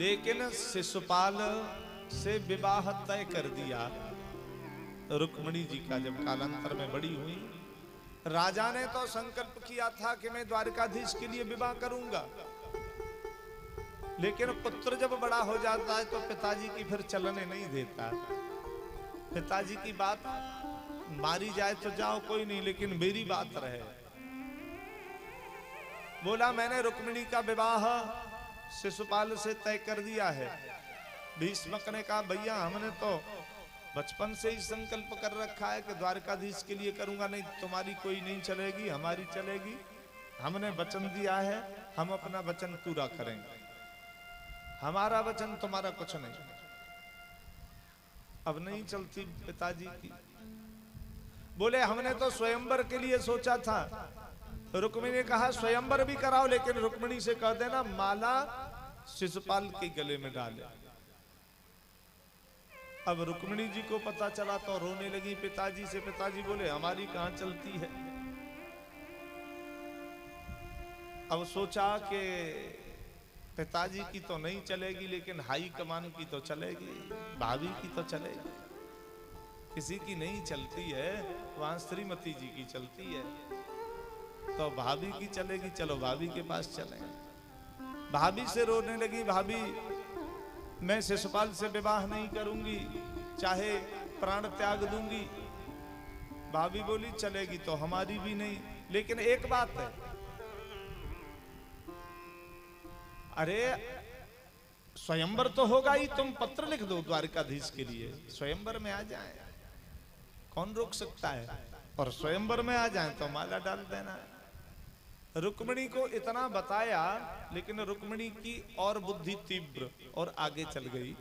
लेकिन शिशुपाल से विवाह तय कर दिया रुक्मिणी जी का। जब कालांतर में बड़ी हुई, राजा ने तो संकल्प किया था कि मैं द्वारकाधीश के लिए विवाह करूंगा, लेकिन पुत्र जब बड़ा हो जाता है तो पिताजी की फिर चलने नहीं देता। पिताजी की बात मारी जाए तो जाओ कोई नहीं, लेकिन मेरी बात रहे। बोला मैंने रुक्मिणी का विवाह शिशुपाल से तय कर दिया है। भीष्मक ने कहा भैया हमने तो बचपन से ही संकल्प कर रखा है कि द्वारकाधीश के लिए करूंगा, नहीं तुम्हारी कोई नहीं चलेगी, हमारी चलेगी। हमने वचन दिया है, हम अपना वचन पूरा करेंगे, हमारा वचन तुम्हारा कुछ नहीं। अब नहीं चलती पिताजी की। बोले हमने तो स्वयंवर के लिए सोचा था। रुक्मिणी ने कहा स्वयंवर भी कराओ, लेकिन रुक्मिणी से कह देना माला शिशुपाल के गले में डाले। अब रुक्मिणी जी को पता चला तो रोने लगी पिताजी से। पिताजी बोले हमारी कहां चलती है। अब सोचा कि पिताजी की तो नहीं चलेगी, लेकिन हाई कमान की तो चलेगी, भाभी की तो चलेगी। किसी की नहीं चलती है, वहां श्रीमती जी की चलती है, तो भाभी की चलेगी, चलो भाभी के पास चलें। भाभी से रोने लगी, भाभी मैं शिशुपाल से विवाह नहीं करूंगी, चाहे प्राण त्याग दूंगी। भाभी बोली चलेगी तो हमारी भी नहीं, लेकिन एक बात है, अरे स्वयंवर तो होगा ही, तुम पत्र लिख दो द्वारकाधीश के लिए, स्वयंवर में आ जाए, कौन रोक सकता है। और स्वयंवर में आ जाए तो माला डाल देना। रुक्मिणी को इतना बताया, लेकिन रुक्मिणी की और बुद्धि तीव्र और आगे चल गई।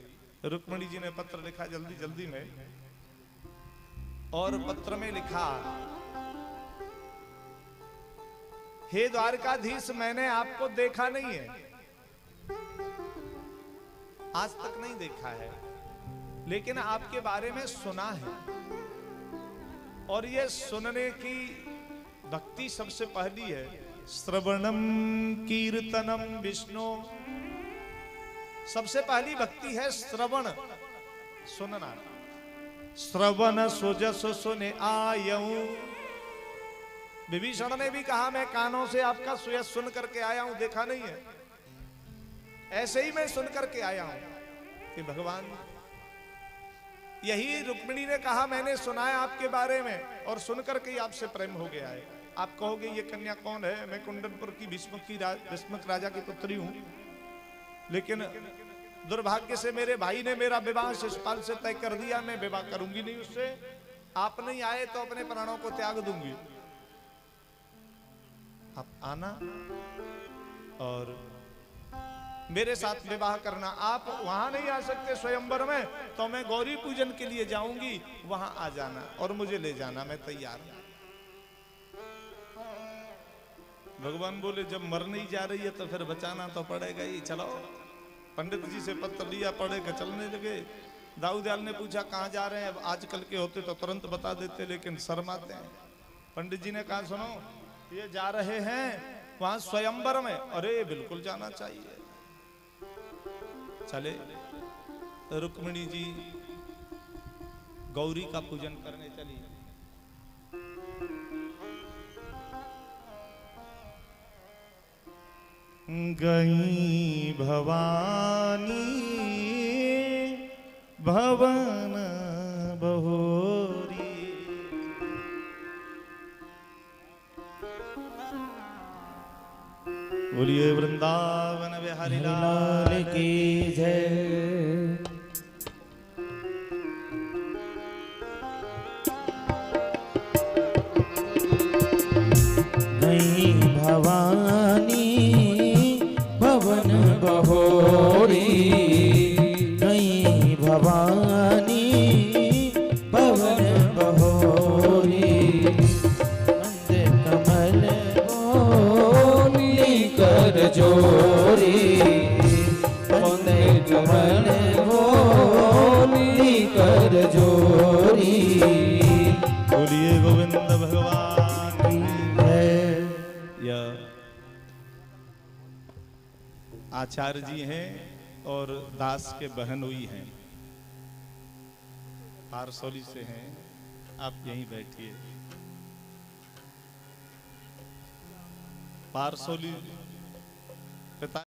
रुक्मिणी जी ने पत्र लिखा जल्दी जल्दी में, और पत्र में लिखा हे द्वारकाधीश मैंने आपको देखा नहीं है, आज तक नहीं देखा है, लेकिन आपके बारे में सुना है। और ये सुनने की भक्ति सबसे पहली है। श्रवणम कीर्तनम विष्णु, सबसे पहली भक्ति है श्रवण, सुनना। श्रवण सुजस सुने आयऊं। विभीषण ने भी कहा मैं कानों से आपका सुयस सुन करके आया हूं, देखा नहीं है। ऐसे ही मैं सुन करके आया हूं कि भगवान, यही रुक्मिणी ने कहा मैंने सुना है आपके बारे में, और सुन करके ही आपसे प्रेम हो गया है। आप कहोगे ये कन्या कौन है, मैं कुंडनपुर की भीष्मक राजा की पुत्री हूं, लेकिन दुर्भाग्य से मेरे भाई ने मेरा विवाह शिशुपाल से तय कर दिया, मैं विवाह करूंगी नहीं उससे। आप नहीं आए तो अपने प्राणों को त्याग दूंगी। आप आना और मेरे साथ विवाह करना। आप वहां नहीं आ सकते स्वयंवर में, तो मैं गौरी पूजन के लिए जाऊंगी, वहां आ जाना और मुझे ले जाना, मैं तैयार हूं। भगवान बोले जब मर नहीं जा रही है तो फिर बचाना तो पड़ेगा ही, चलो। पंडित जी से पत्र लिया, पढ़ेगा, चलने लगे। दाऊदयाल ने पूछा कहाँ जा रहे हैं, आजकल के होते तो तुरंत बता देते, लेकिन शर्माते हैं। पंडित जी ने कहा सुनो ये जा रहे हैं वहां स्वयंवर में। अरे बिल्कुल जाना चाहिए। चले, रुक्मिणी जी गौरी का पूजन करने चली। गई भवानी भवन बहोरी, बोलिए वृंदावन बिहारी लाल की जय। गई भवानी भवन बहोरी, गई भवानी भवन बहोरी। मंद कमल बोली कर जोरी, मंद कमल बोली कर जोरी। बोलिए गोविंद भगवान की जय। आचार्य जी हैं और दास के बहन हुई हैं, पारसोली से हैं। आप यहीं बैठिए। पारसोली पिता